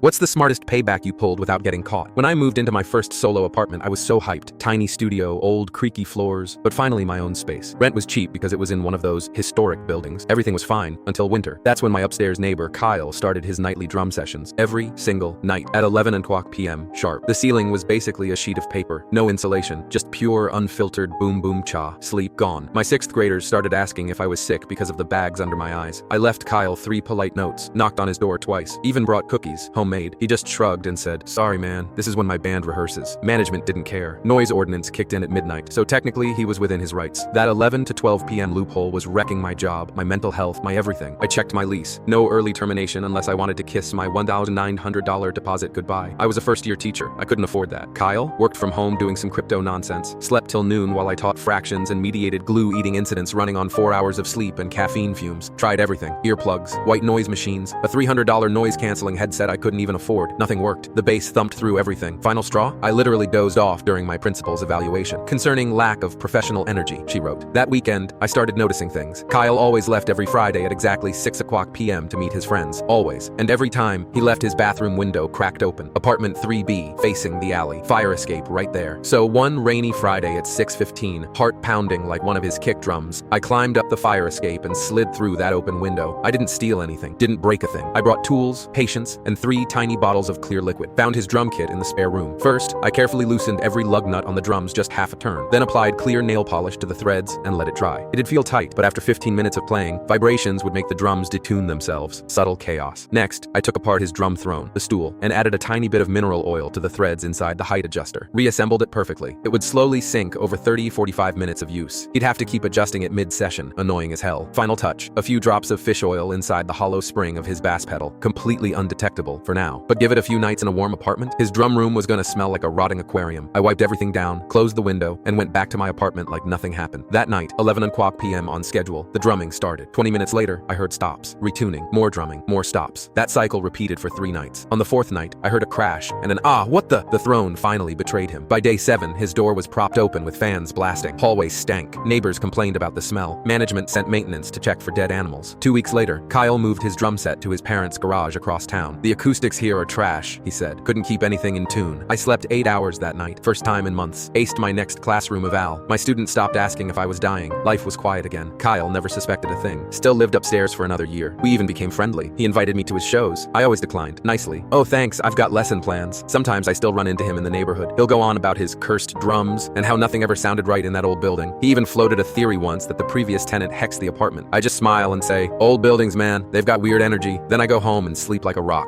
What's the smartest payback you pulled without getting caught? When I moved into my first solo apartment, I was so hyped. Tiny studio, old creaky floors, but finally my own space. Rent was cheap because it was in one of those historic buildings. Everything was fine until winter. That's when my upstairs neighbor, Kyle, started his nightly drum sessions. Every single night at 11 o'clock p.m. sharp. The ceiling was basically a sheet of paper. No insulation, just pure unfiltered boom boom cha. Sleep gone. My sixth graders started asking if I was sick because of the bags under my eyes. I left Kyle 3 polite notes, knocked on his door twice, even brought cookies, homemade. He just shrugged and said, "Sorry man, this is when my band rehearses." Management didn't care. Noise ordinance kicked in at midnight, so technically he was within his rights. That 11 to 12 p.m. loophole was wrecking my job, my mental health, my everything. I checked my lease. No early termination unless I wanted to kiss my $1,900 deposit goodbye. I was a first-year teacher. I couldn't afford that. Kyle worked from home doing some crypto nonsense, slept till noon while I taught fractions and mediated glue-eating incidents running on 4 hours of sleep and caffeine fumes. Tried everything. Earplugs, white noise machines, a $300 noise-canceling headset I couldn't even afford. Nothing worked. The bass thumped through everything. Final straw? I literally dozed off during my principal's evaluation. Concerning lack of professional energy, she wrote. That weekend, I started noticing things. Kyle always left every Friday at exactly 6 o'clock p.m. to meet his friends. Always. And every time, he left his bathroom window cracked open. Apartment 3B, facing the alley. Fire escape right there. So one rainy Friday at 6:15, heart pounding like one of his kick drums, I climbed up the fire escape and slid through that open window. I didn't steal anything. Didn't break a thing. I brought tools, patience, and 3 tiny bottles of clear liquid. Found his drum kit in the spare room. First, I carefully loosened every lug nut on the drums just half a turn, then applied clear nail polish to the threads and let it dry. It'd feel tight, but after 15 minutes of playing, vibrations would make the drums detune themselves. Subtle chaos. Next, I took apart his drum throne, the stool, and added a tiny bit of mineral oil to the threads inside the height adjuster. Reassembled it perfectly. It would slowly sink over 30-45 minutes of use. He'd have to keep adjusting it mid-session, annoying as hell. Final touch, a few drops of fish oil inside the hollow spring of his bass pedal, completely undetectable for now. But give it a few nights in a warm apartment, his drum room was gonna smell like a rotting aquarium. I wiped everything down, closed the window, and went back to my apartment like nothing happened. That night, 11 o'clock p.m. on schedule, the drumming started. 20 minutes later, I heard stops, retuning, more drumming, more stops. That cycle repeated for 3 nights. On the 4th night, I heard a crash and an what the? The throne finally betrayed him. By day 7, his door was propped open with fans blasting. Hallway stank. Neighbors complained about the smell. Management sent maintenance to check for dead animals. 2 weeks later, Kyle moved his drum set to his parents' garage across town. "The acoustics here are trash," he said. "Couldn't keep anything in tune." I slept 8 hours that night, first time in months. Aced my next classroom eval. My students stopped asking if I was dying. Life was quiet again. Kyle never suspected a thing. Still lived upstairs for another year. We even became friendly. He invited me to his shows. I always declined, nicely. "Oh thanks, I've got lesson plans." Sometimes I still run into him in the neighborhood. He'll go on about his cursed drums and how nothing ever sounded right in that old building. He even floated a theory once that the previous tenant hexed the apartment. I just smile and say, "Old buildings, man, they've got weird energy." Then I go home and sleep like a rock.